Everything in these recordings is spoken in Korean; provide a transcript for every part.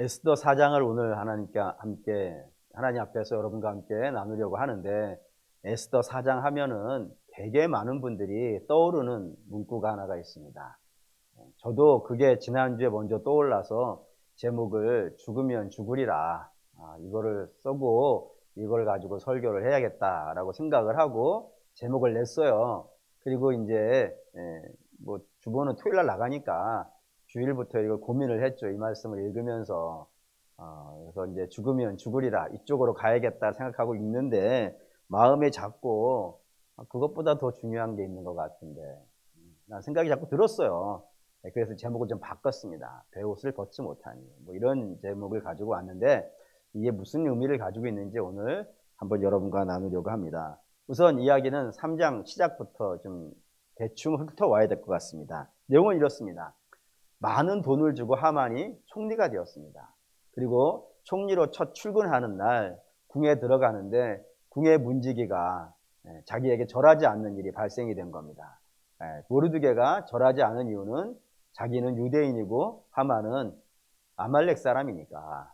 에스더 4장을 오늘 하나님 앞에서 여러분과 함께 나누려고 하는데, 에스더 4장 하면은 되게 많은 분들이 떠오르는 문구가 하나가 있습니다. 저도 그게 지난주에 먼저 떠올라서 제목을 죽으면 죽으리라, 이거를 쓰고 이걸 가지고 설교를 해야겠다라고 생각을 하고 제목을 냈어요. 그리고 이제 뭐 주보는 토요일 날 나가니까 주일부터 이걸 고민을 했죠. 이 말씀을 읽으면서. 그래서 이제 죽으면 죽으리라, 이쪽으로 가야겠다 생각하고 있는데, 마음에 자꾸 그것보다 더 중요한 게 있는 것 같은데, 난 생각이 자꾸 들었어요. 그래서 제목을 좀 바꿨습니다. 배옷을 벗지 못하니, 뭐 이런 제목을 가지고 왔는데, 이게 무슨 의미를 가지고 있는지 오늘 한번 여러분과 나누려고 합니다. 우선 이야기는 3장 시작부터 좀 대충 훑어와야 될 것 같습니다. 내용은 이렇습니다. 많은 돈을 주고 하만이 총리가 되었습니다. 그리고 총리로 첫 출근하는 날 궁에 들어가는데, 궁의 문지기가 자기에게 절하지 않는 일이 발생이 된 겁니다. 모르드게가 절하지 않은 이유는 자기는 유대인이고 하만은 아말렉 사람이니까,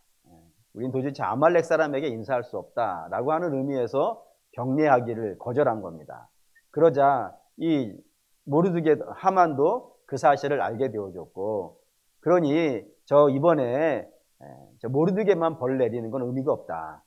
우린 도대체 아말렉 사람에게 인사할 수 없다라고 하는 의미에서 경례하기를 거절한 겁니다. 그러자 이 모르드게 하만도 그 사실을 알게 되어졌고, 그러니 이번에 저 모르드게만 벌 내리는 건 의미가 없다.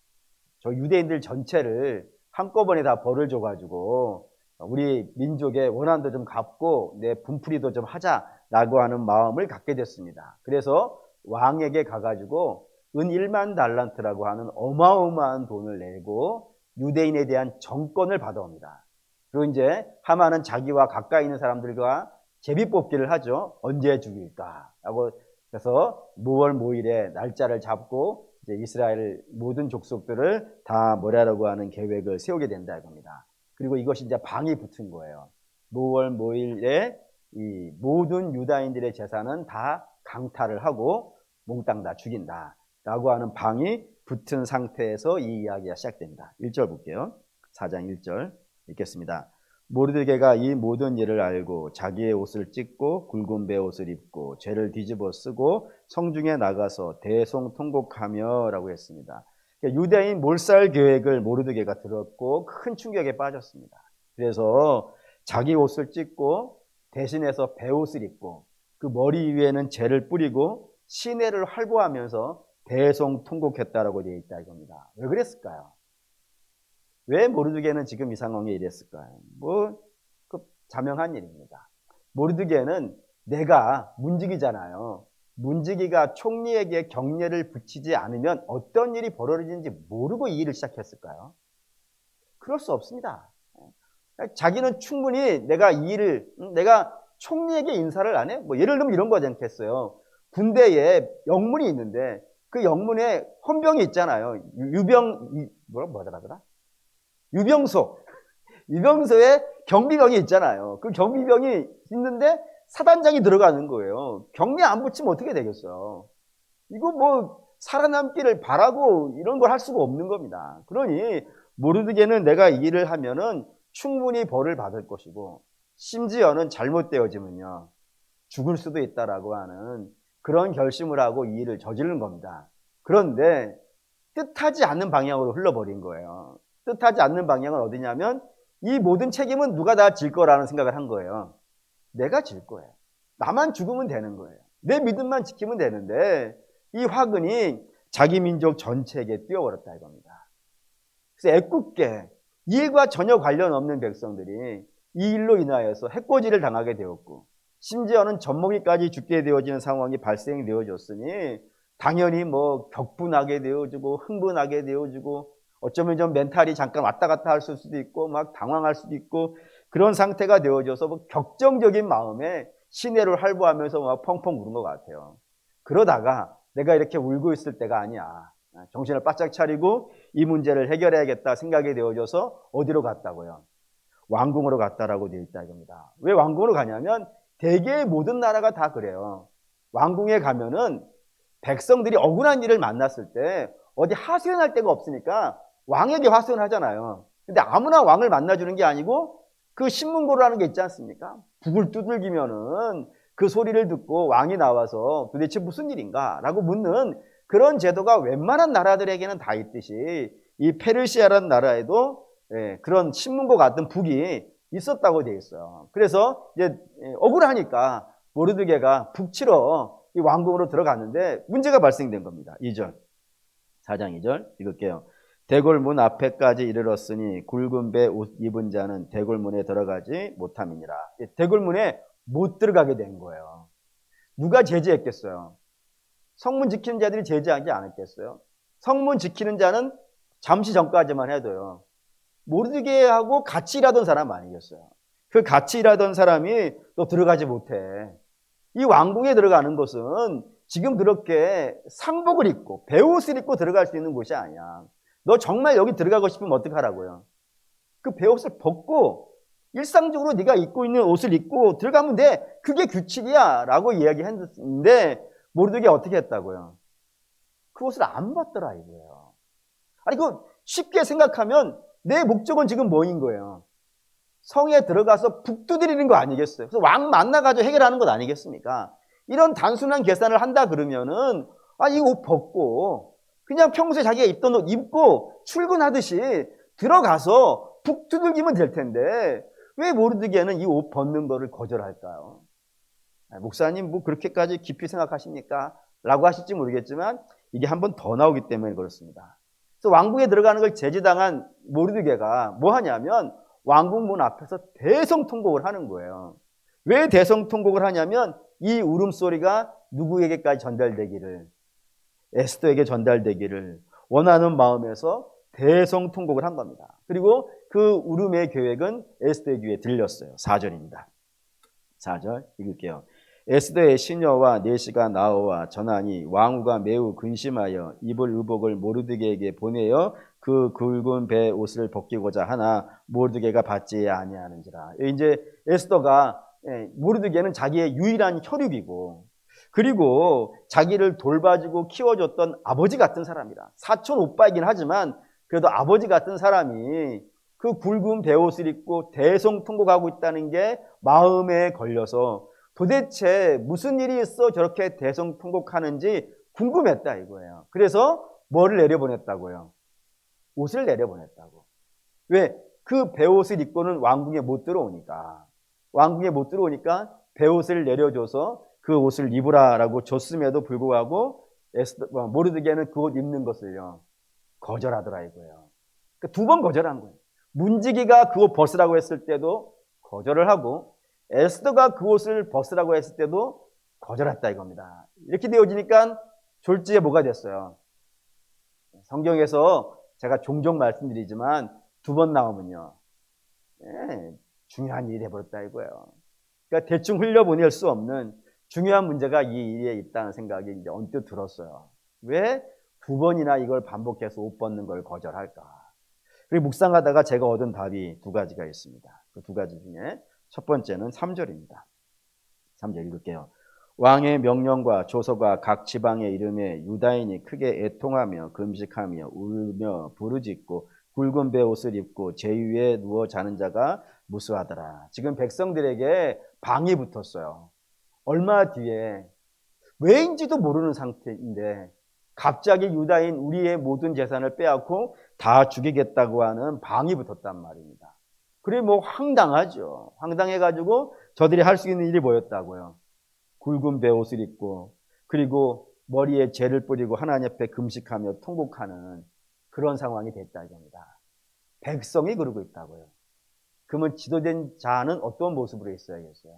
저 유대인들 전체를 한꺼번에 다 벌을 줘가지고 우리 민족의 원한도 좀 갚고 내 분풀이도 좀 하자라고 하는 마음을 갖게 됐습니다. 그래서 왕에게 가가지고 은 1만 달란트라고 하는 어마어마한 돈을 내고 유대인에 대한 정권을 받아옵니다. 그리고 이제 하만은 자기와 가까이 있는 사람들과 제비뽑기를 하죠. 언제 죽일까라고. 그래서 무월 모일에 날짜를 잡고 이제 이스라엘 모든 족속들을 다 몰아라고 하는 계획을 세우게 된다 이겁니다. 그리고 이것이 이제 방이 붙은 거예요. 무월 모일에 이 모든 유다인들의 재산은 다 강탈을 하고 몽땅 다 죽인다라고 하는 방이 붙은 상태에서 이 이야기가 시작됩니다. 1절 볼게요. 4장 1절 읽겠습니다. 모르드게가 이 모든 일을 알고 자기의 옷을 찢고 굵은 베옷을 입고 죄를 뒤집어 쓰고 성중에 나가서 대송통곡하며 라고 했습니다. 유대인 몰살 계획을 모르드게가 들었고 큰 충격에 빠졌습니다. 그래서 자기 옷을 찢고 대신해서 베옷을 입고 그 머리 위에는 재를 뿌리고 시내를 활보하면서 대송통곡했다라고 되어 있다 이겁니다. 왜 그랬을까요? 왜 모르드게는 지금 이 상황에 이랬을까요? 그 자명한 일입니다. 모르드게는 내가 문지기잖아요. 문지기가 총리에게 경례를 붙이지 않으면 어떤 일이 벌어지는지 모르고 이 일을 시작했을까요? 그럴 수 없습니다. 자기는 충분히 내가 총리에게 인사를 안 해? 뭐 예를 들면 이런 거지 않겠어요? 군대에 영문이 있는데 그 영문에 헌병이 있잖아요. 뭐라고 하더라? 유병소에 경비병이 있잖아요. 그 경비병이 있는데 사단장이 들어가는 거예요. 경례 안 붙이면 어떻게 되겠어요? 이거 뭐 살아남기를 바라고 이런 걸 할 수가 없는 겁니다. 그러니 모르드게는 내가 이 일을 하면은 충분히 벌을 받을 것이고, 심지어는 잘못되어지면요 죽을 수도 있다라고 하는 그런 결심을 하고 이 일을 저지른 겁니다. 그런데 뜻하지 않는 방향으로 흘러버린 거예요. 뜻하지 않는 방향은 어디냐면, 이 모든 책임은 누가 다 질 거라는 생각을 한 거예요. 내가 질 거예요. 나만 죽으면 되는 거예요. 내 믿음만 지키면 되는데, 이 화근이 자기 민족 전체에게 뛰어버렸다 이겁니다. 그래서 애꿎게 이 일과 전혀 관련 없는 백성들이 이 일로 인하여서 해코지를 당하게 되었고, 심지어는 젖먹이까지 죽게 되어지는 상황이 발생되어졌으니 당연히 뭐 격분하게 되어지고 흥분하게 되어지고, 어쩌면 좀 멘탈이 잠깐 왔다 갔다 할 수도 있고 막 당황할 수도 있고, 그런 상태가 되어져서 뭐 격정적인 마음에 시내를 활보하면서 막 펑펑 우는 것 같아요. 그러다가 내가 이렇게 울고 있을 때가 아니야, 정신을 바짝 차리고 이 문제를 해결해야겠다 생각이 되어져서 어디로 갔다고요? 왕궁으로 갔다라고 되어 있다 이겁니다. 왜 왕궁으로 가냐면 대개의 모든 나라가 다 그래요. 왕궁에 가면은 백성들이 억울한 일을 만났을 때 어디 하소연할 데가 없으니까 왕에게 하소연하잖아요. 근데 아무나 왕을 만나주는 게 아니고 그 신문고라는 게 있지 않습니까? 북을 두들기면은 그 소리를 듣고 왕이 나와서 도대체 무슨 일인가 라고 묻는 그런 제도가 웬만한 나라들에게는 다 있듯이 이 페르시아라는 나라에도 그런 신문과 같은 북이 있었다고 되어 있어요. 그래서 이제 억울하니까 모르드게가 북치러 이 왕궁으로 들어갔는데 문제가 발생된 겁니다. 2절, 4장 2절 읽을게요. 대궐문 앞에까지 이르렀으니 굵은 배 옷 입은 자는 대궐문에 들어가지 못함이니라. 대궐문에 못 들어가게 된 거예요. 누가 제지했겠어요? 성문 지키는 자들이 제지하지 않았겠어요? 성문 지키는 자는 잠시 전까지만 해도요, 모르드게하고 같이 일하던 사람 아니겠어요? 그 같이 일하던 사람이 또 들어가지 못해. 이 왕궁에 들어가는 것은 지금 그렇게 상복을 입고 베옷을 입고 들어갈 수 있는 곳이 아니야. 너 정말 여기 들어가고 싶으면 어떡하라고요? 그 베옷을 벗고 일상적으로 네가 입고 있는 옷을 입고 들어가면 돼. 그게 규칙이야 라고 이야기했는데 모르드게 어떻게 했다고요? 그 옷을 안 벗더라 이거예요. 아니 그 쉽게 생각하면 내 목적은 지금 뭐인 거예요? 성에 들어가서 북 두드리는 거 아니겠어요? 그래서 왕 만나가지고 해결하는 것 아니겠습니까? 이런 단순한 계산을 한다 그러면은 이 옷 벗고 그냥 평소에 자기가 입던 옷 입고 출근하듯이 들어가서 북 두들기면 될 텐데 왜 모르드게는 이 옷 벗는 거를 거절할까요? 목사님 뭐 그렇게까지 깊이 생각하십니까? 라고 하실지 모르겠지만 이게 한 번 더 나오기 때문에 그렇습니다. 그래서 왕궁에 들어가는 걸 제지당한 모르드게가 뭐 하냐면 왕궁 문 앞에서 대성통곡을 하는 거예요. 왜 대성통곡을 하냐면 이 울음소리가 누구에게까지 전달되기를, 에스더에게 전달되기를 원하는 마음에서 대성통곡을 한 겁니다. 그리고 그 울음의 계획은 에스더의 귀에 들렸어요. 4절입니다. 4절 읽을게요. 에스더의 시녀와 내시가 나와 전하니 왕후가 매우 근심하여 입을 의복을 모르드게에게 보내어 그 굵은 배 옷을 벗기고자 하나 모르드게가 받지 아니하는지라. 이제 에스더가 모르드게는 자기의 유일한 혈육이고 그리고 자기를 돌봐주고 키워줬던 아버지 같은 사람이라. 사촌 오빠이긴 하지만 그래도 아버지 같은 사람이 그 굵은 베옷을 입고 대성통곡하고 있다는 게 마음에 걸려서 도대체 무슨 일이 있어 저렇게 대성통곡하는지 궁금했다 이거예요. 그래서 뭐를 내려보냈다고요? 옷을 내려보냈다고. 왜? 그 베옷을 입고는 왕궁에 못 들어오니까. 왕궁에 못 들어오니까 베옷을 내려줘서 그 옷을 입으라라고 줬음에도 불구하고 모르드게는 그 옷 입는 것을요 거절하더라 이거예요. 그러니까 2번 거절한 거예요. 문지기가 그 옷 벗으라고 했을 때도 거절을 하고 에스더가 그 옷을 벗으라고 했을 때도 거절했다 이겁니다. 이렇게 되어지니까 졸지에 뭐가 됐어요? 성경에서 제가 종종 말씀드리지만 2번 나오면요 중요한 일이 돼버렸다 이거예요. 그러니까 대충 흘려보낼 수 없는 중요한 문제가 이 일에 있다는 생각이 이제 언뜻 들었어요. 왜 2번이나 이걸 반복해서 옷 벗는 걸 거절할까? 그리고 묵상하다가 제가 얻은 답이 2가지가 있습니다. 그 2가지 중에 첫 번째는 3절입니다. 3절 읽을게요. 왕의 명령과 조서가 각 지방의 이름에 유다인이 크게 애통하며 금식하며 울며 부르짖고 굵은 베옷을 입고 제위에 누워 자는 자가 무수하더라. 지금 백성들에게 방이 붙었어요. 얼마 뒤에 왜인지도 모르는 상태인데 갑자기 유다인 우리의 모든 재산을 빼앗고 다 죽이겠다고 하는 방이 붙었단 말입니다. 그래 뭐 황당하죠. 황당해가지고 저들이 할 수 있는 일이 뭐였다고요? 굵은 베옷을 입고 그리고 머리에 재를 뿌리고 하나님 앞에 금식하며 통곡하는 그런 상황이 됐다 이겁니다. 백성이 그러고 있다고요. 그러면 지도된 자는 어떤 모습으로 있어야겠어요?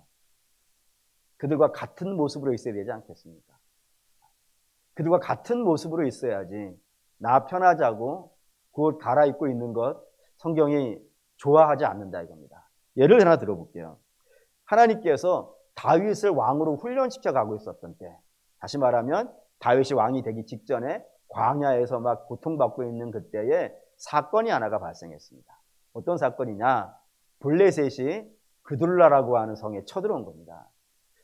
그들과 같은 모습으로 있어야 되지 않겠습니까? 그들과 같은 모습으로 있어야지 나 편하자고 그 옷 갈아입고 있는 것 성경이 좋아하지 않는다 이겁니다. 예를 하나 들어볼게요. 하나님께서 다윗을 왕으로 훈련시켜 가고 있었던 때, 다시 말하면 다윗이 왕이 되기 직전에 광야에서 막 고통받고 있는 그때에 사건이 하나가 발생했습니다. 어떤 사건이냐? 블레셋이 그둘라라고 하는 성에 쳐들어온 겁니다.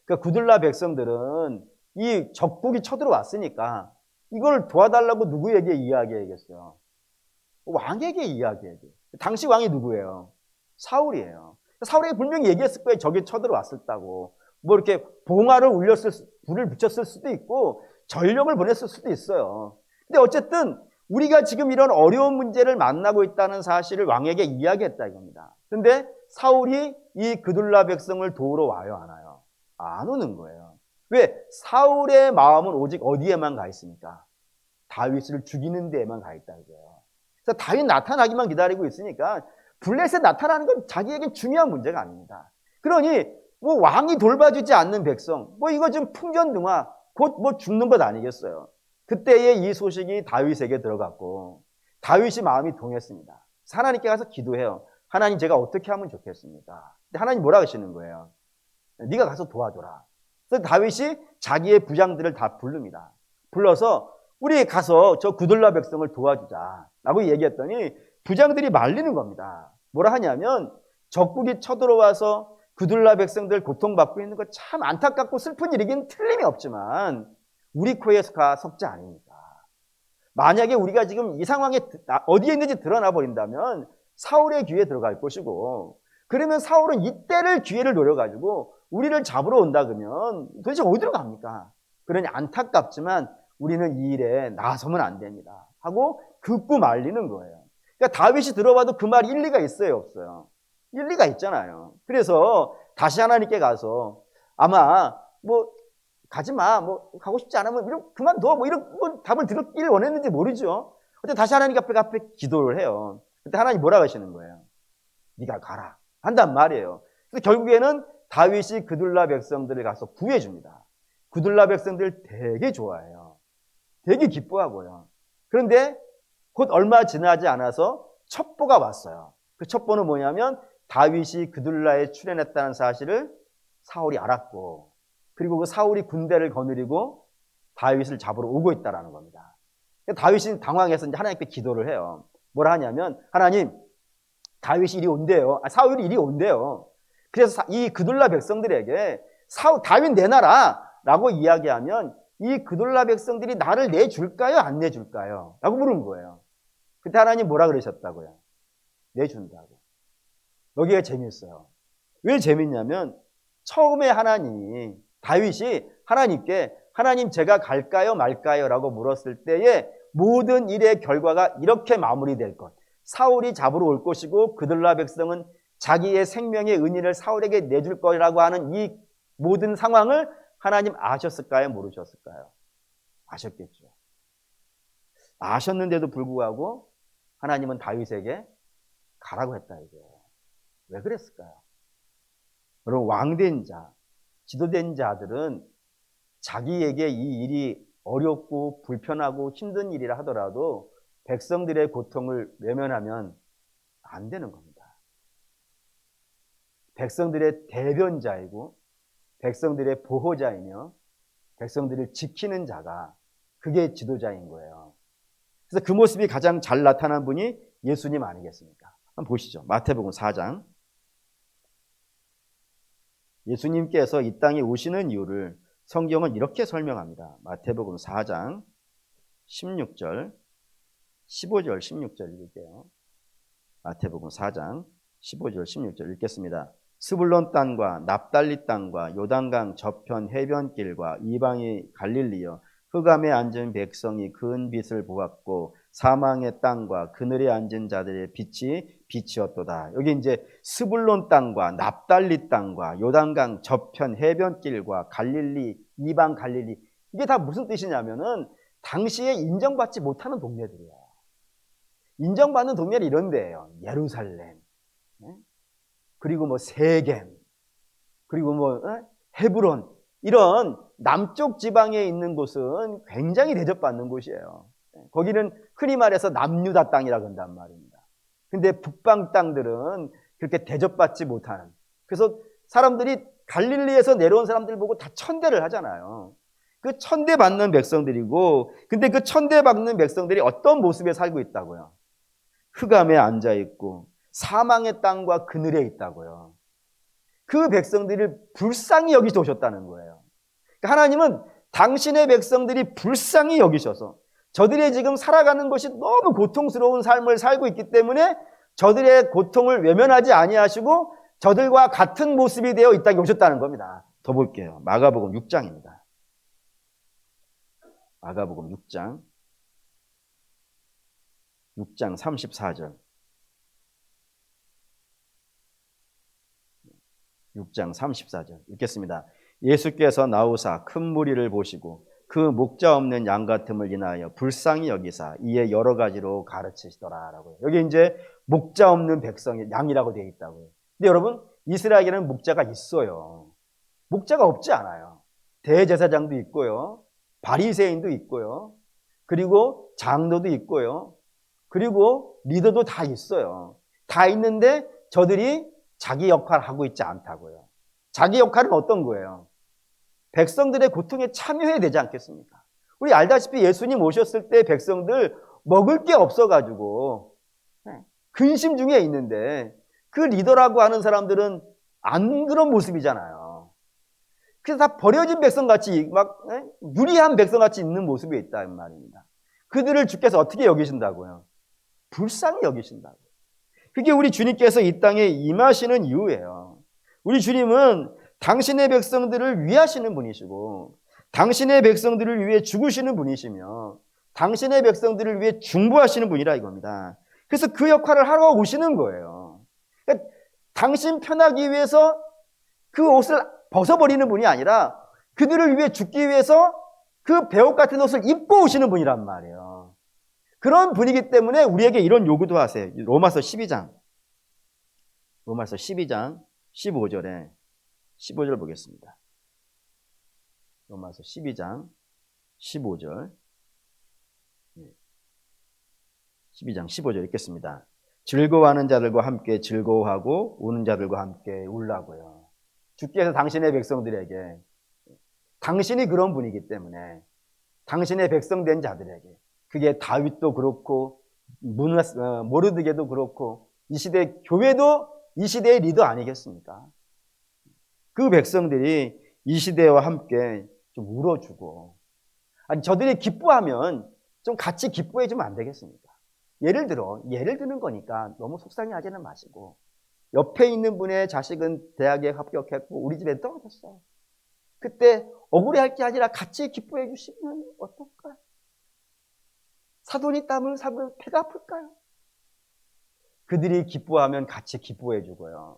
그러니까 그둘라 백성들은 이 적국이 쳐들어왔으니까 이걸 도와달라고 누구에게 이야기해야겠어요? 왕에게 이야기해야 돼요. 당시 왕이 누구예요? 사울이에요. 사울에게 분명히 얘기했을 거예요. 적이 쳐들어왔었다고. 뭐 이렇게 봉화를 울렸을, 불을 붙였을 수도 있고 전력을 보냈을 수도 있어요. 근데 어쨌든 우리가 지금 이런 어려운 문제를 만나고 있다는 사실을 왕에게 이야기했다 이겁니다. 근데 사울이 이 그둘라 백성을 도우러 와요, 안 와요? 안 오는 거예요. 왜? 사울의 마음은 오직 어디에만 가 있습니까? 다윗을 죽이는 데에만 가 있다 이거예요. 그래서 다윗 나타나기만 기다리고 있으니까 블레셋 나타나는 건 자기에게 중요한 문제가 아닙니다. 그러니 뭐 왕이 돌봐주지 않는 백성, 뭐 이거 지금 풍전등화, 곧 뭐 죽는 것 아니겠어요. 그때에 이 소식이 다윗에게 들어갔고 다윗이 마음이 동했습니다. 하나님께 가서 기도해요. 하나님, 제가 어떻게 하면 좋겠습니까? 근데 하나님 뭐라 하시는 거예요? 네가 가서 도와줘라. 그래서 다윗이 자기의 부장들을 다 부릅니다. 불러서 우리 가서 저 구둘라 백성을 도와주자 라고 얘기했더니 부장들이 말리는 겁니다. 뭐라 하냐면 적국이 쳐들어와서 구둘라 백성들 고통받고 있는 거 참 안타깝고 슬픈 일이긴 틀림이 없지만 우리 코에 석지 아닙니까? 만약에 우리가 지금 이 상황에 어디에 있는지 드러나 버린다면 사울의 귀에 들어갈 것이고, 그러면 사울은 이때를 기회를 노려가지고 우리를 잡으러 온다 그러면 도대체 어디로 갑니까? 그러니 안타깝지만 우리는 이 일에 나서면 안 됩니다 하고 긋고 말리는 거예요. 그러니까 다윗이 들어봐도 그 말이 일리가 있어요, 없어요? 일리가 있잖아요. 그래서 다시 하나님께 가서 아마 뭐 가지 마, 뭐 가고 싶지 않으면 그만둬, 뭐 이런 답을 들었길 원했는지 모르죠. 근데 다시 하나님 앞에 기도를 해요. 그때 하나님 뭐라고 하시는 거예요? 네가 가라 한단 말이에요. 그래서 결국에는 다윗이 그둘라 백성들을 가서 구해줍니다. 그둘라 백성들 되게 좋아해요. 되게 기뻐하고요. 그런데 곧 얼마 지나지 않아서 첩보가 왔어요. 그 첩보는 뭐냐면 다윗이 그둘라에 출현했다는 사실을 사울이 알았고, 그리고 그 사울이 군대를 거느리고 다윗을 잡으러 오고 있다는 겁니다. 다윗이 당황해서 이제 하나님께 기도를 해요. 뭐라 하냐면, 하나님, 다윗이 이리 온대요. 사울이 이리 온대요. 그래서 이 그둘라 백성들에게 다윗 내놔라 라고 이야기하면 이 그둘라 백성들이 나를 내줄까요, 안 내줄까요? 라고 물은 거예요. 그때 하나님 뭐라 그러셨다고요? 내준다고. 여기가 재미있어요. 왜 재밌냐면 처음에 다윗이 하나님께 하나님, 제가 갈까요 말까요 라고 물었을 때에 모든 일의 결과가 이렇게 마무리될 것, 사울이 잡으러 올 것이고 그둘라 백성은 자기의 생명의 은혜를 사울에게 내줄 거라고 하는 이 모든 상황을 하나님 아셨을까요, 모르셨을까요? 아셨겠죠. 아셨는데도 불구하고 하나님은 다윗에게 가라고 했다 이거예요. 왜 그랬을까요? 여러분, 왕된 자, 지도된 자들은 자기에게 이 일이 어렵고 불편하고 힘든 일이라 하더라도 백성들의 고통을 외면하면 안 되는 겁니다. 백성들의 대변자이고 백성들의 보호자이며 백성들을 지키는 자가, 그게 지도자인 거예요. 그래서 그 모습이 가장 잘 나타난 분이 예수님 아니겠습니까? 한번 보시죠. 마태복음 4장. 예수님께서 이 땅에 오시는 이유를 성경은 이렇게 설명합니다. 마태복음 4장 16절, 15절, 16절 읽을게요. 마태복음 4장 15절, 16절 읽겠습니다. 스불론 땅과 납달리 땅과 요단강 저편 해변길과 이방의 갈릴리여, 흑암에 앉은 백성이 큰 빛을 보았고 사망의 땅과 그늘에 앉은 자들의 빛이었도다. 여기 이제 스불론 땅과 납달리 땅과 요단강 저편 해변길과 갈릴리, 이방 갈릴리, 이게 다 무슨 뜻이냐면은 당시에 인정받지 못하는 동네들이에요. 인정받는 동네는 이런 데예요. 예루살렘, 그리고 뭐 세겜, 그리고 뭐 헤브론, 이런 남쪽 지방에 있는 곳은 굉장히 대접받는 곳이에요. 거기는 흔히 말해서 남유다 땅이라고 한단 말입니다. 근데 북방 땅들은 그렇게 대접받지 못하는, 그래서 사람들이 갈릴리에서 내려온 사람들 보고 다 천대를 하잖아요. 그 천대받는 백성들이고, 근데 그 천대받는 백성들이 어떤 모습에 살고 있다고요? 흑암에 앉아있고 사망의 땅과 그늘에 있다고요. 그 백성들을 불쌍히 여기서 오셨다는 거예요. 그러니까 하나님은 당신의 백성들이 불쌍히 여기셔서 저들이 지금 살아가는 것이 너무 고통스러운 삶을 살고 있기 때문에 저들의 고통을 외면하지 아니하시고 저들과 같은 모습이 되어 이 땅에 오셨다는 겁니다. 더 볼게요. 마가복음 6장입니다. 마가복음 6장 34절. 6장 34절 읽겠습니다. 예수께서 나오사 큰 무리를 보시고 그 목자 없는 양 같음을 인하여 불쌍히 여기사 이에 여러 가지로 가르치시더라라고요. 여기 이제 목자 없는 백성이 양이라고 되어 있다고요. 근데 여러분, 이스라엘에는 목자가 있어요. 목자가 없지 않아요. 대제사장도 있고요. 바리새인도 있고요. 그리고 장로도 있고요. 그리고 리더도 다 있어요. 다 있는데 저들이 자기 역할을 하고 있지 않다고요. 자기 역할은 어떤 거예요? 백성들의 고통에 참여해야 되지 않겠습니까? 우리 알다시피 예수님 오셨을 때 백성들 먹을 게 없어가지고 근심 중에 있는데 그 리더라고 하는 사람들은 안 그런 모습이잖아요. 그래서 다 버려진 백성같이 막 유리한 백성같이 있는 모습이 있다는 말입니다. 그들을 주께서 어떻게 여기신다고요? 불쌍히 여기신다고요. 그게 우리 주님께서 이 땅에 임하시는 이유예요. 우리 주님은 당신의 백성들을 위하시는 분이시고 당신의 백성들을 위해 죽으시는 분이시며 당신의 백성들을 위해 중보하시는 분이라 이겁니다. 그래서 그 역할을 하러 오시는 거예요. 그러니까 당신 편하기 위해서 그 옷을 벗어버리는 분이 아니라 그들을 위해 죽기 위해서 그 배옷 같은 옷을 입고 오시는 분이란 말이에요. 그런 분이기 때문에 우리에게 이런 요구도 하세요. 로마서 12장 15절에 15절 보겠습니다. 로마서 12장 15절 12장 15절 읽겠습니다. 즐거워하는 자들과 함께 즐거워하고 우는 자들과 함께 울라고요. 주께서 당신의 백성들에게 당신이 그런 분이기 때문에 당신의 백성된 자들에게 그게 다윗도 그렇고 모르드게도 그렇고 이 시대 교회도 이 시대의 리더 아니겠습니까? 그 백성들이 이 시대와 함께 좀 울어주고 아니 저들이 기뻐하면 좀 같이 기뻐해 주면 안 되겠습니까? 예를 드는 거니까 너무 속상해하지는 마시고 옆에 있는 분의 자식은 대학에 합격했고 우리 집에 떨어졌어. 그때 억울해할 게 아니라 같이 기뻐해 주시면 어떨까요? 사돈이 땀을 사면 배가 아플까요? 그들이 기뻐하면 같이 기뻐해 주고요.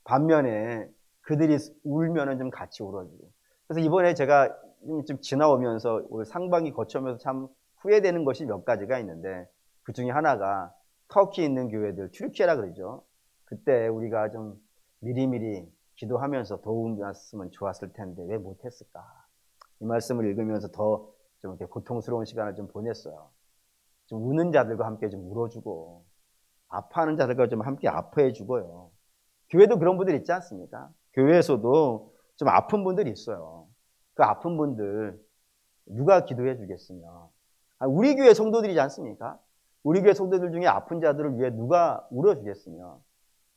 반면에 그들이 울면은 좀 같이 울어주고. 그래서 이번에 제가 좀 지나오면서 상반기 거쳐오면서 참 후회되는 것이 몇 가지가 있는데 그 중에 하나가 터키에 있는 교회들, 튀르키예라 그러죠. 그때 우리가 좀 미리미리 기도하면서 도움이었으면 좋았을 텐데 왜 못했을까? 이 말씀을 읽으면서 더 좀 이렇게 고통스러운 시간을 좀 보냈어요. 좀 우는 자들과 함께 좀 울어주고 아파하는 자들과 좀 함께 아파해 주고요. 교회도 그런 분들 있지 않습니까? 교회에서도 좀 아픈 분들이 있어요. 그 아픈 분들 누가 기도해 주겠으며 우리 교회 성도들이지 않습니까? 우리 교회 성도들 중에 아픈 자들을 위해 누가 울어주겠으며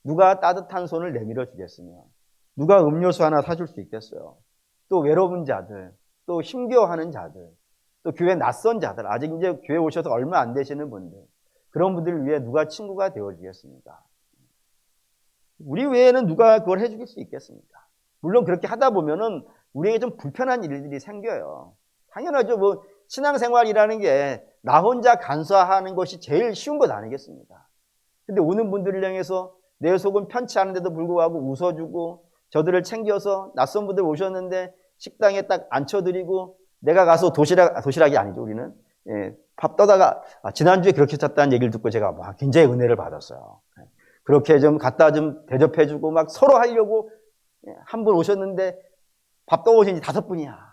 누가 따뜻한 손을 내밀어 주겠으며 누가 음료수 하나 사줄 수 있겠어요. 또 외로운 자들, 또 힘겨워하는 자들, 또 교회 낯선 자들, 아직 이제 교회 오셔서 얼마 안 되시는 분들, 그런 분들을 위해 누가 친구가 되어주겠습니까? 우리 외에는 누가 그걸 해주실 수 있겠습니까? 물론 그렇게 하다 보면은 우리에게 좀 불편한 일들이 생겨요. 당연하죠. 뭐 신앙생활이라는 게 나 혼자 간수하는 것이 제일 쉬운 것 아니겠습니까? 근데 오는 분들을 향해서 내 속은 편치 않은데도 불구하고 웃어주고 저들을 챙겨서 낯선 분들 오셨는데 식당에 딱 앉혀드리고 내가 가서 도시락이 아니죠, 우리는. 예, 밥 떠다가, 지난주에 그렇게 잤다는 얘기를 듣고 제가 막 굉장히 은혜를 받았어요. 그렇게 좀 갖다 좀 대접해주고 막 서로 하려고 한 분 오셨는데 밥 떠오신 지 5분이야.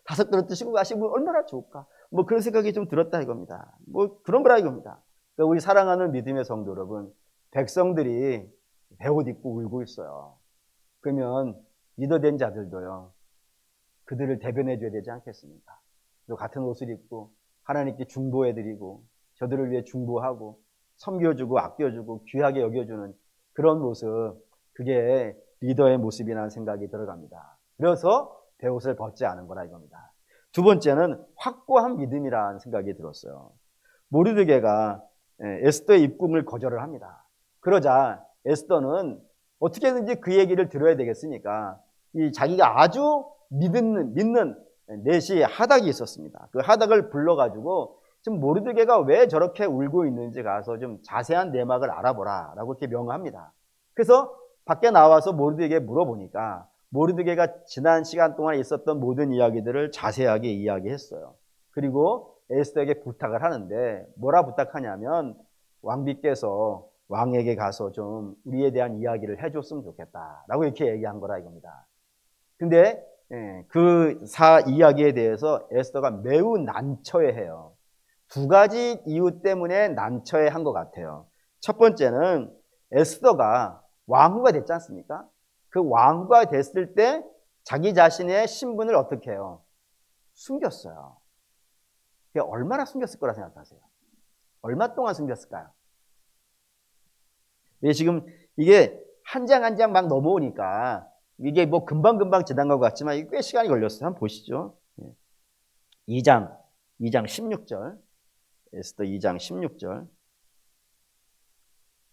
5그릇 드시고 가시면 얼마나 좋을까. 뭐 그런 생각이 좀 들었다 이겁니다. 뭐 그런 거라 이겁니다. 그러니까 우리 사랑하는 믿음의 성도 여러분, 백성들이 배옷 입고 울고 있어요. 그러면 리더된 자들도요, 그들을 대변해줘야 되지 않겠습니까? 또 같은 옷을 입고 하나님께 중보해드리고 저들을 위해 중보하고 섬겨주고 아껴주고 귀하게 여겨주는 그런 모습, 그게 리더의 모습이라는 생각이 들어갑니다. 그래서 배옷을 벗지 않은 거라 이겁니다. 두 번째는 확고한 믿음이라는 생각이 들었어요. 모르드게가 에스더의 입궁을 거절을 합니다. 그러자 에스더는 어떻게든지 그 얘기를 들어야 되겠으니까 이 자기가 아주 믿는 넷이 하닥이 있었습니다. 그 하닥을 불러가지고 지금 모르드게가 왜 저렇게 울고 있는지 가서 좀 자세한 내막을 알아보라라고 이렇게 명합니다. 그래서 밖에 나와서 모르드게에게 물어보니까 모르드게가 지난 시간 동안 있었던 모든 이야기들을 자세하게 이야기했어요. 그리고 에스더에게 부탁을 하는데 뭐라 부탁하냐면 왕비께서 왕에게 가서 좀 우리에 대한 이야기를 해줬으면 좋겠다라고 이렇게 얘기한 거라 이겁니다. 근데 그 이야기에 대해서 에스더가 매우 난처해해요. 두 가지 이유 때문에 난처해한 것 같아요. 첫 번째는 에스더가 왕후가 됐지 않습니까? 그 왕후가 됐을 때 자기 자신의 신분을 어떻게 해요? 숨겼어요. 얼마나 숨겼을 거라 생각하세요? 얼마 동안 숨겼을까요? 지금 이게 한 장 한 장 막 넘어오니까 이게 뭐 금방금방 지난 것 같지만 이게 꽤 시간이 걸렸어요. 한번 보시죠. 2장 16절. 에스더 2장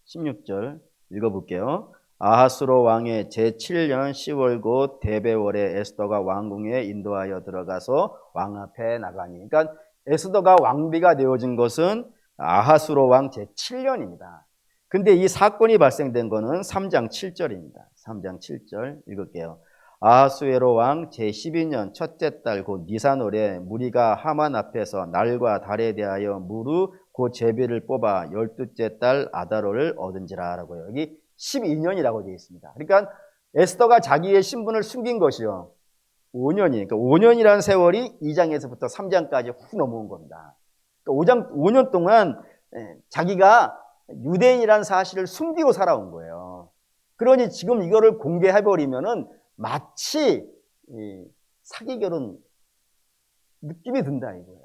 16절 읽어볼게요. 아하스로 왕의 제7년 10월 곧 대배월에 에스더가 왕궁에 인도하여 들어가서 왕 앞에 나가니. 그러니까 에스더가 왕비가 되어진 것은 아하스로 왕 제7년입니다. 근데 이 사건이 발생된 거는 3장 7절입니다. 3장 7절 읽을게요. 아하수에로 왕 제12년 첫째 달 곧 니산월에 무리가 하만 앞에서 날과 달에 대하여 무르 그 제비를 뽑아 12째 달 아다로를 얻은지라 라고요. 여기 12년이라고 되어 있습니다. 그러니까 에스더가 자기의 신분을 숨긴 것이요 5년이, 그러니까 5년이라는 세월이 2장에서부터 3장까지 훅 넘어온 겁니다. 그러니까 5년 동안 자기가 유대인이라는 사실을 숨기고 살아온 거예요. 그러니 지금 이거를 공개해버리면은 마치 사기 결혼 느낌이 든다 이거예요.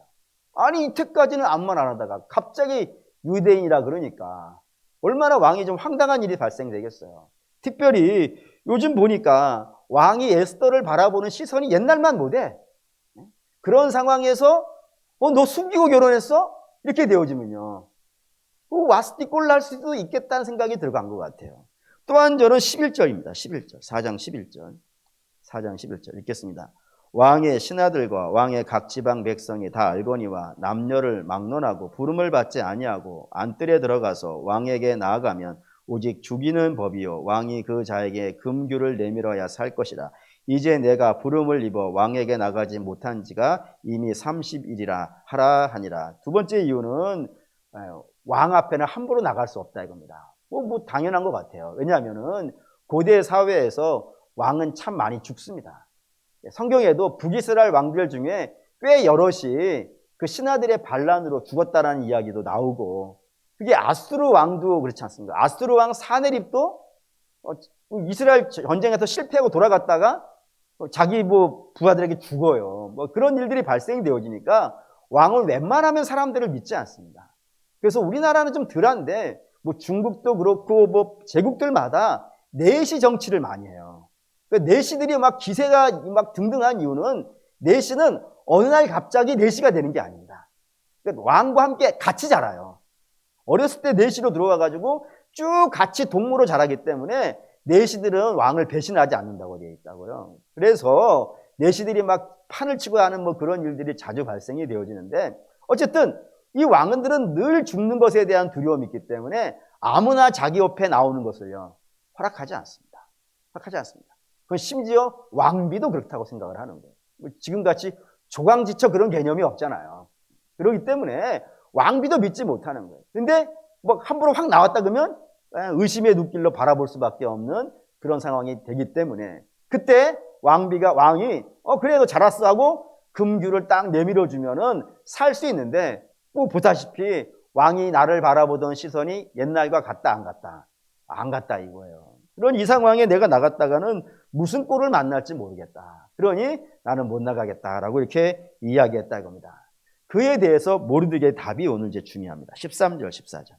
아니 이때까지는 아무 말 안 하다가 갑자기 유대인이라 그러니까 얼마나 왕이 좀 황당한 일이 발생되겠어요. 특별히 요즘 보니까 왕이 에스더를 바라보는 시선이 옛날만 못해. 그런 상황에서 너 숨기고 결혼했어? 이렇게 되어지면요 와스티 꼴 날 수도 있겠다는 생각이 들어간 것 같아요. 또한 저는 11절입니다. 11절 4장 11절 읽겠습니다. 왕의 신하들과 왕의 각 지방 백성이 다 알거니와 남녀를 막론하고 부름을 받지 아니하고 안뜰에 들어가서 왕에게 나아가면 오직 죽이는 법이요 왕이 그 자에게 금규를 내밀어야 살 것이라. 이제 내가 부름을 입어 왕에게 나가지 못한 지가 이미 30일이라 하라 하니라. 두 번째 이유는 왕 앞에는 함부로 나갈 수 없다 이겁니다. 뭐 당연한 것 같아요. 왜냐하면은 고대 사회에서 왕은 참 많이 죽습니다. 성경에도 북이스라엘 왕들 중에 꽤 여럿이 그 신하들의 반란으로 죽었다라는 이야기도 나오고, 그게 아수르 왕도 그렇지 않습니까? 아수르 왕 사네립도 이스라엘 전쟁에서 실패하고 돌아갔다가 자기 부하들에게 죽어요. 그런 일들이 발생이 되어지니까 왕은 웬만하면 사람들을 믿지 않습니다. 그래서 우리나라는 좀 덜한데 중국도 그렇고 제국들마다 내시 정치를 많이 해요. 내시들이 막 기세가 막 등등한 이유는 내시는 어느 날 갑자기 내시가 되는 게 아닙니다. 왕과 함께 같이 자라요. 어렸을 때 내시로 들어와가지고 쭉 같이 동무로 자라기 때문에 내시들은 왕을 배신하지 않는다고 되어 있다고요. 그래서 내시들이 막 판을 치고 하는 그런 일들이 자주 발생이 되어지는데, 어쨌든 이 왕들은 늘 죽는 것에 대한 두려움이 있기 때문에 아무나 자기 옆에 나오는 것을요 허락하지 않습니다. 허락하지 않습니다. 그건 심지어 왕비도 그렇다고 생각을 하는 거예요. 지금같이 조강지처 그런 개념이 없잖아요. 그렇기 때문에 왕비도 믿지 못하는 거예요. 근데 함부로 확 나왔다 그러면 의심의 눈길로 바라볼 수밖에 없는 그런 상황이 되기 때문에, 그때 왕이 그래 너 잘했어 하고 금규를 딱 내밀어 주면은 살 수 있는데, 보다시피 왕이 나를 바라보던 시선이 옛날과 같다 안 같다? 안 같다 이거예요. 그런 이 상황에 내가 나갔다가는 무슨 꼴을 만날지 모르겠다. 그러니 나는 못 나가겠다라고 이렇게 이야기했다 이겁니다. 그에 대해서 모르드게의 답이 오늘 이제 중요합니다. 13절 14절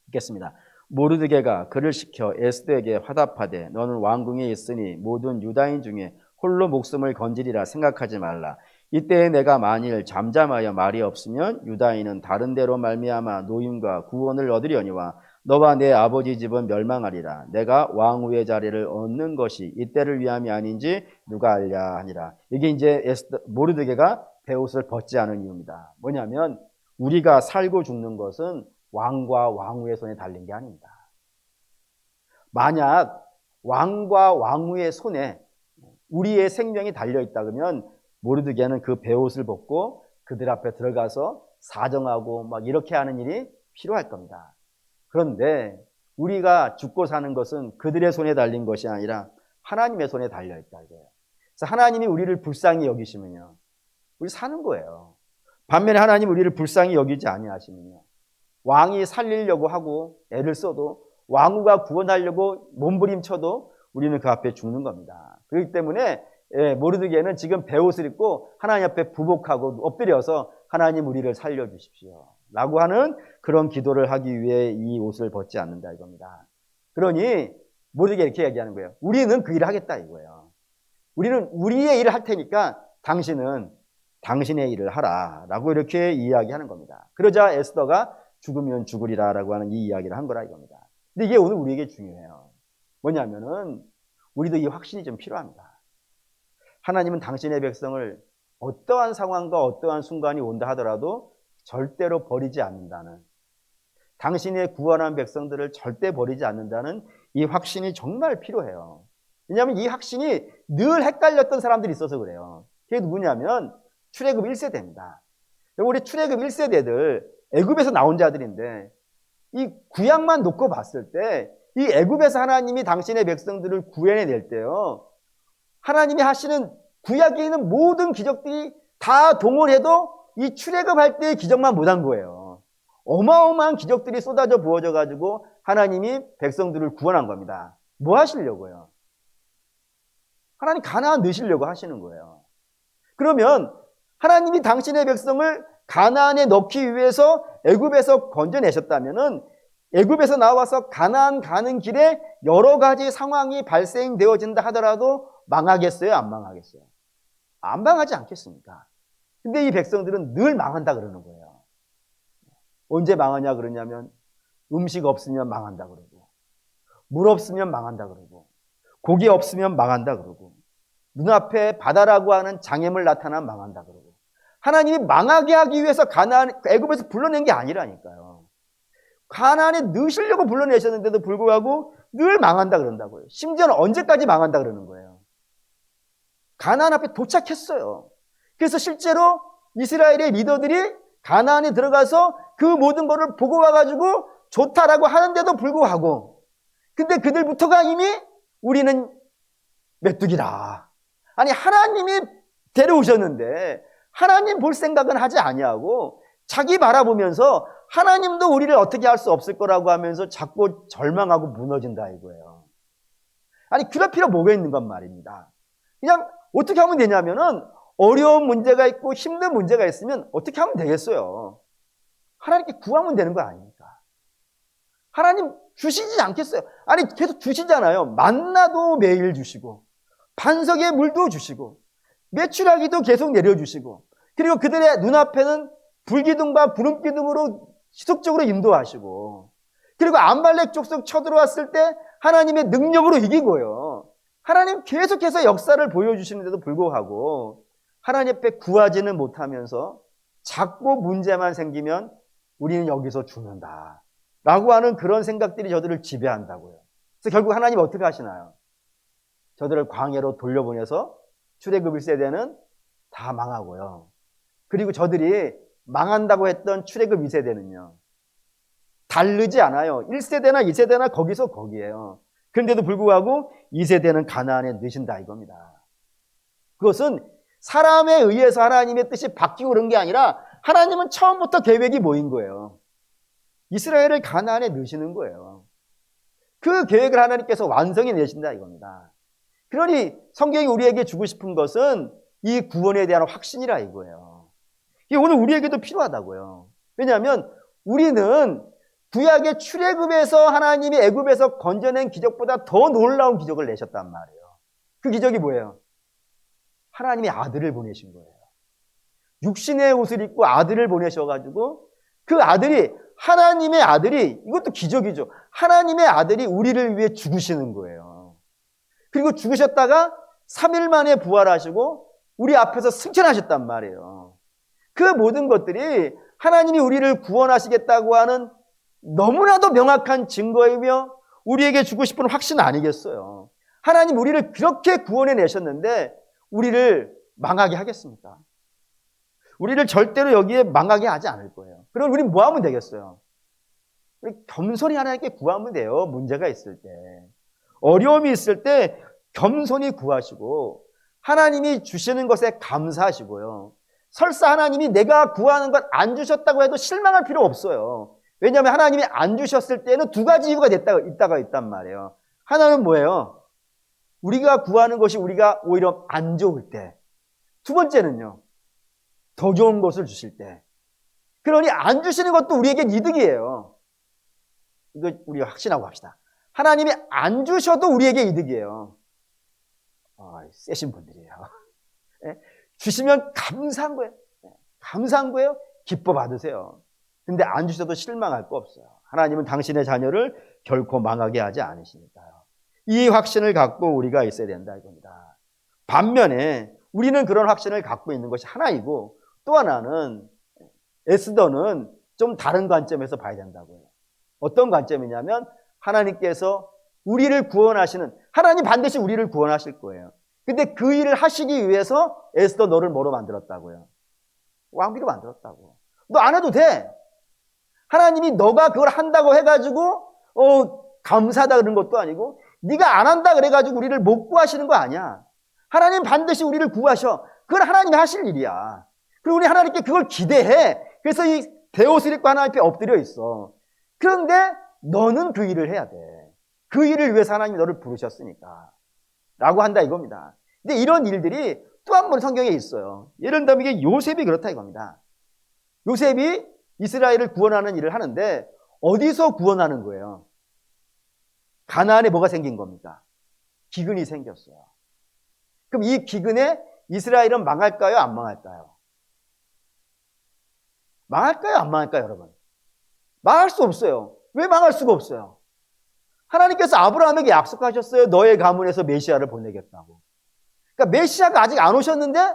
읽겠습니다. 모르드게가 그를 시켜 에스더에게 화답하되 너는 왕궁에 있으니 모든 유다인 중에 홀로 목숨을 건지리라 생각하지 말라. 이때에 내가 만일 잠잠하여 말이 없으면 유다인은 다른 데로 말미암아 노임과 구원을 얻으려니와 너와 내 아버지 집은 멸망하리라. 내가 왕후의 자리를 얻는 것이 이때를 위함이 아닌지 누가 알랴 하니라. 이게 이제 모르드게가 베옷을 벗지 않은 이유입니다. 뭐냐면 우리가 살고 죽는 것은 왕과 왕후의 손에 달린 게 아닙니다. 만약 왕과 왕후의 손에 우리의 생명이 달려있다 그러면 모르드게는 그 베옷을 벗고 그들 앞에 들어가서 사정하고 막 이렇게 하는 일이 필요할 겁니다. 그런데 우리가 죽고 사는 것은 그들의 손에 달린 것이 아니라 하나님의 손에 달려있다 이거예요. 그래서 하나님이 우리를 불쌍히 여기시면요, 우리 사는 거예요. 반면에 하나님 우리를 불쌍히 여기지 아니하시면요, 왕이 살리려고 하고 애를 써도 왕후가 구원하려고 몸부림쳐도 우리는 그 앞에 죽는 겁니다. 그렇기 때문에 모르드게는 지금 베옷을 입고 하나님 앞에 부복하고 엎드려서 하나님 우리를 살려주십시오 라고 하는 그런 기도를 하기 위해 이 옷을 벗지 않는다 이겁니다. 그러니 모르드게 이렇게 얘기하는 거예요. 우리는 그 일을 하겠다 이거예요. 우리는 우리의 일을 할 테니까 당신은 당신의 일을 하라 라고 이렇게 이야기하는 겁니다. 그러자 에스더가 죽으면 죽으리라 라고 하는 이 이야기를 한 거라 이겁니다. 근데 이게 오늘 우리에게 중요해요. 뭐냐면은 우리도 이 확신이 좀 필요합니다. 하나님은 당신의 백성을 어떠한 상황과 어떠한 순간이 온다 하더라도 절대로 버리지 않는다는, 당신의 구원한 백성들을 절대 버리지 않는다는 이 확신이 정말 필요해요. 왜냐하면 이 확신이 늘 헷갈렸던 사람들이 있어서 그래요. 그게 누구냐면 출애굽 1세대입니다. 우리 출애굽 1세대들 애굽에서 나온 자들인데 이 구약만 놓고 봤을 때 이 애굽에서 하나님이 당신의 백성들을 구해낼 때요, 하나님이 하시는 구약에 있는 모든 기적들이 다 동원해도 이 출애굽할 때의 기적만 못한 거예요. 어마어마한 기적들이 쏟아져 부어져 가지고 하나님이 백성들을 구원한 겁니다. 뭐 하시려고요? 하나님 가나안 넣으시려고 하시는 거예요. 그러면 하나님이 당신의 백성을 가나안에 넣기 위해서 애굽에서 건져내셨다면은 애굽에서 나와서 가나안 가는 길에 여러 가지 상황이 발생되어진다 하더라도 망하겠어요? 안 망하겠어요? 안 망하지 않겠습니까? 근데 이 백성들은 늘 망한다 그러는 거예요. 언제 망하냐 그러냐면 음식 없으면 망한다 그러고, 물 없으면 망한다 그러고, 고기 없으면 망한다 그러고, 눈앞에 바다라고 하는 장애물 나타나면 망한다 그러고, 하나님이 망하게 하기 위해서 애굽에서 불러낸 게 아니라니까요. 가나안에 넣으시려고 불러내셨는데도 불구하고 늘 망한다 그런다고요. 심지어는 언제까지 망한다 그러는 거예요. 가나안 앞에 도착했어요. 그래서 실제로 이스라엘의 리더들이 가나안에 들어가서 그 모든 것을 보고 와가지고 좋다라고 하는데도 불구하고, 근데 그들부터가 이미 우리는 메뚜기다. 아니 하나님이 데려오셨는데 하나님 볼 생각은 하지 아니하고 자기 바라보면서 하나님도 우리를 어떻게 할 수 없을 거라고 하면서 자꾸 절망하고 무너진다 이거예요. 아니 그럴 필요 뭐가 있는 건 말입니다. 그냥 어떻게 하면 되냐면은 어려운 문제가 있고 힘든 문제가 있으면 어떻게 하면 되겠어요? 하나님께 구하면 되는 거 아닙니까? 하나님 주시지 않겠어요? 아니 계속 주시잖아요. 만나도 매일 주시고 반석의 물도 주시고 메추라기도 계속 내려주시고, 그리고 그들의 눈앞에는 불기둥과 구름기둥으로 지속적으로 인도하시고, 그리고 암발렉 족속 쳐들어왔을 때 하나님의 능력으로 이기고요, 하나님 계속해서 역사를 보여주시는데도 불구하고 하나님 앞에 구하지는 못하면서 자꾸 문제만 생기면 우리는 여기서 죽는다 라고 하는 그런 생각들이 저들을 지배한다고요. 그래서 결국 하나님 어떻게 하시나요? 저들을 광야로 돌려보내서 출애굽 1세대는 다 망하고요, 그리고 저들이 망한다고 했던 출애굽 2세대는요 다르지 않아요. 1세대나 2세대나 거기서 거기에요. 그런데도 불구하고 2세대는 가나안에 넣으신다 이겁니다. 그것은 사람에 의해서 하나님의 뜻이 바뀌고 그런 게 아니라 하나님은 처음부터 계획이 뭐인 거예요? 이스라엘을 가나안에 넣으시는 거예요. 그 계획을 하나님께서 완성해 내신다 이겁니다. 그러니 성경이 우리에게 주고 싶은 것은 이 구원에 대한 확신이라 이거예요. 이게 오늘 우리에게도 필요하다고요. 왜냐하면 우리는 구약의 출애굽에서 하나님이 애굽에서 건져낸 기적보다 더 놀라운 기적을 내셨단 말이에요. 그 기적이 뭐예요? 하나님이 아들을 보내신 거예요. 육신의 옷을 입고 아들을 보내셔가지고 그 아들이 하나님의 아들이, 이것도 기적이죠. 하나님의 아들이 우리를 위해 죽으시는 거예요. 그리고 죽으셨다가 3일 만에 부활하시고 우리 앞에서 승천하셨단 말이에요. 그 모든 것들이 하나님이 우리를 구원하시겠다고 하는 너무나도 명확한 증거이며 우리에게 주고 싶은 확신 아니겠어요. 하나님 우리를 그렇게 구원해 내셨는데 우리를 망하게 하겠습니까? 우리를 절대로 여기에 망하게 하지 않을 거예요. 그럼 우리 뭐 하면 되겠어요? 우리 겸손히 하나님께 구하면 돼요. 문제가 있을 때. 어려움이 있을 때 겸손히 구하시고 하나님이 주시는 것에 감사하시고요. 설사 하나님이 내가 구하는 것 안 주셨다고 해도 실망할 필요 없어요. 왜냐하면 하나님이 안 주셨을 때는 두 가지 이유가 있단 말이에요. 하나는 뭐예요? 우리가 구하는 것이 우리가 오히려 안 좋을 때. 두 번째는요. 더 좋은 것을 주실 때. 그러니 안 주시는 것도 우리에게 이득이에요. 이거 우리가 확신하고 합시다. 하나님이 안 주셔도 우리에게 이득이에요. 세신 분들이에요. 주시면 감사한 거예요. 감사한 거예요. 기뻐 받으세요. 근데 안 주셔도 실망할 거 없어요. 하나님은 당신의 자녀를 결코 망하게 하지 않으시니까요. 이 확신을 갖고 우리가 있어야 된다 이겁니다. 반면에 우리는 그런 확신을 갖고 있는 것이 하나이고 또 하나는 에스더는 좀 다른 관점에서 봐야 된다고요. 어떤 관점이냐면 하나님께서 우리를 구원하시는, 하나님 반드시 우리를 구원하실 거예요. 근데 그 일을 하시기 위해서 에스더 너를 뭐로 만들었다고요? 왕비로 만들었다고. 너 안 해도 돼. 하나님이 너가 그걸 한다고 해가지고 감사하다 그런 것도 아니고 네가 안 한다 그래가지고 우리를 못 구하시는 거 아니야. 하나님 반드시 우리를 구하셔. 그건 하나님이 하실 일이야. 그리고 우리 하나님께 그걸 기대해. 그래서 이 베옷을 입고 하나님 앞에 엎드려 있어. 그런데 너는 그 일을 해야 돼. 그 일을 위해서 하나님이 너를 부르셨으니까. 라고 한다 이겁니다. 근데 이런 일들이 또 한 번 성경에 있어요. 예를 들면 이게 요셉이 그렇다 이겁니다. 요셉이 이스라엘을 구원하는 일을 하는데 어디서 구원하는 거예요? 가나안에 뭐가 생긴 겁니까? 기근이 생겼어요. 그럼 이 기근에 이스라엘은 망할까요? 안 망할까요? 망할까요? 안 망할까요, 여러분? 망할 수 없어요. 왜 망할 수가 없어요? 하나님께서 아브라함에게 약속하셨어요. 너의 가문에서 메시아를 보내겠다고. 그러니까 메시아가 아직 안 오셨는데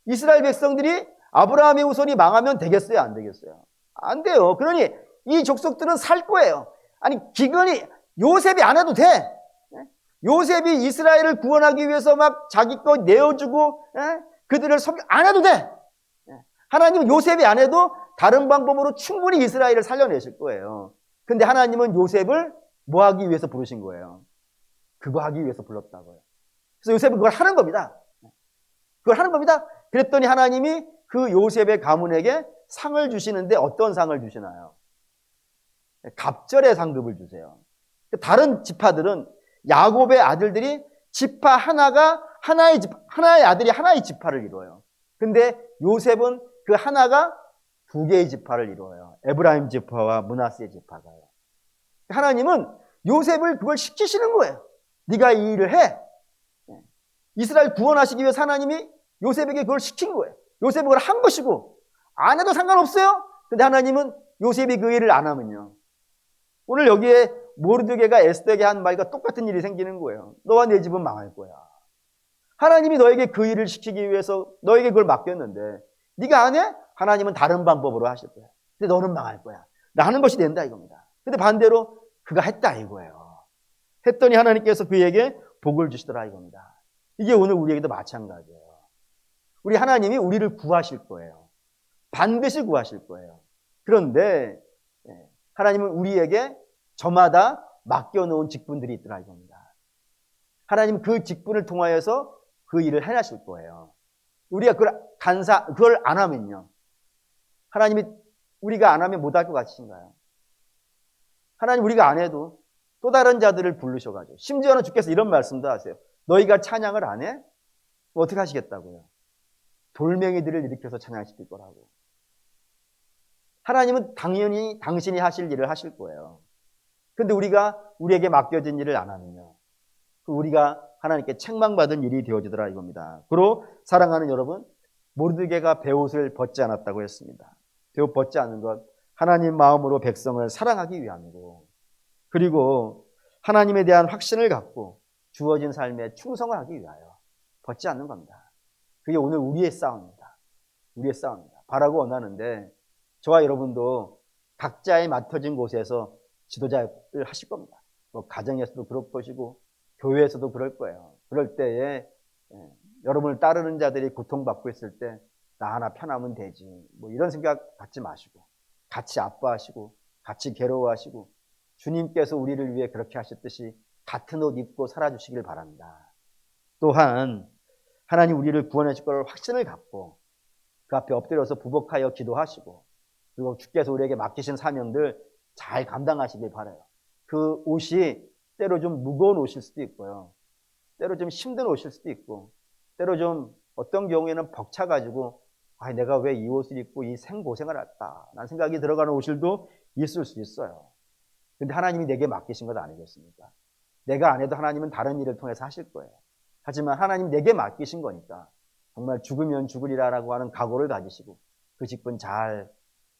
이스라엘 백성들이 아브라함의 후손이 망하면 되겠어요? 안 되겠어요? 안 돼요. 그러니 이 족속들은 살 거예요. 아니 기근이 요셉이 안 해도 돼. 요셉이 이스라엘을 구원하기 위해서 막 자기 것 내어주고 그들을 안 해도 돼. 하나님은 요셉이 안 해도 다른 방법으로 충분히 이스라엘을 살려내실 거예요. 근데 하나님은 요셉을 뭐 하기 위해서 부르신 거예요? 그거 하기 위해서 불렀다고요. 그래서 요셉은 그걸 하는 겁니다. 그걸 하는 겁니다. 그랬더니 하나님이 그 요셉의 가문에게 상을 주시는데 어떤 상을 주시나요? 갑절의 상급을 주세요. 다른 지파들은 야곱의 아들들이 지파 하나가 하나의 아들이 하나의 지파를 이루어요. 근데 요셉은 그 하나가 두 개의 지파를 이루어요. 에브라임 지파와 므낫세 지파가요. 하나님은 요셉을 그걸 시키시는 거예요. 네가 이 일을 해. 이스라엘 구원하시기 위해서 하나님이 요셉에게 그걸 시킨 거예요. 요셉은 그걸 한 것이고 안 해도 상관없어요. 근데 하나님은 요셉이 그 일을 안 하면요. 오늘 여기에 모르드게가 에스더에게 한 말과 똑같은 일이 생기는 거예요. 너와 내 집은 망할 거야. 하나님이 너에게 그 일을 시키기 위해서 너에게 그걸 맡겼는데 네가 안 해? 하나님은 다른 방법으로 하실 거야. 근데 너는 망할 거야. 나는 것이 된다 이겁니다. 근데 반대로 그가 했다 이거예요. 했더니 하나님께서 그에게 복을 주시더라 이겁니다. 이게 오늘 우리에게도 마찬가지예요. 우리 하나님이 우리를 구하실 거예요. 반드시 구하실 거예요. 그런데 하나님은 우리에게 저마다 맡겨놓은 직분들이 있더라 이겁니다. 하나님은 그 직분을 통하여서 그 일을 해나실 거예요. 우리가 그걸 안 하면요. 하나님이 우리가 안 하면 못할 것 같으신가요? 하나님 우리가 안 해도 또 다른 자들을 부르셔가지고 심지어는 주께서 이런 말씀도 하세요. 너희가 찬양을 안 해? 어떻게 하시겠다고요? 돌멩이들을 일으켜서 찬양시킬 거라고. 하나님은 당연히 당신이 하실 일을 하실 거예요. 근데 우리에게 맡겨진 일을 안 하면요. 우리가 하나님께 책망받은 일이 되어지더라 이겁니다. 그리고 사랑하는 여러분, 모르드게가 베옷을 벗지 않았다고 했습니다. 베옷 벗지 않은 것 하나님 마음으로 백성을 사랑하기 위함이고, 그리고 하나님에 대한 확신을 갖고 주어진 삶에 충성을 하기 위하여 벗지 않는 겁니다. 그게 오늘 우리의 싸움입니다. 우리의 싸움입니다. 바라고 원하는데 저와 여러분도 각자의 맡아진 곳에서 지도자를 하실 겁니다. 뭐 가정에서도 그럴 것이고 교회에서도 그럴 거예요. 그럴 때에 여러분을 따르는 자들이 고통받고 있을 때 나 하나 편하면 되지, 뭐 이런 생각 갖지 마시고 같이 아파하시고 같이 괴로워하시고 주님께서 우리를 위해 그렇게 하셨듯이 같은 옷 입고 살아주시길 바랍니다. 또한 하나님 우리를 구원해 줄 걸 확신을 갖고 그 앞에 엎드려서 부복하여 기도하시고, 그리고 주께서 우리에게 맡기신 사명들 잘 감당하시길 바라요. 그 옷이 때로 좀 무거운 옷일 수도 있고요, 때로 좀 힘든 옷일 수도 있고, 때로 좀 어떤 경우에는 벅차가지고 내가 왜 이 옷을 입고 이 생고생을 할까 라는 생각이 들어가는 옷일도 있을 수 있어요. 근데 하나님이 내게 맡기신 것 아니겠습니까? 내가 안 해도 하나님은 다른 일을 통해서 하실 거예요. 하지만 하나님 내게 맡기신 거니까 정말 죽으면 죽으리라라고 하는 각오를 가지시고 그 직분 잘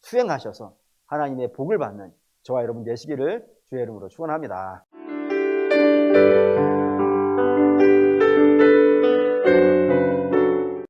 수행하셔서 하나님의 복을 받는 저와 여러분 되시기를 주의 이름으로 축원합니다.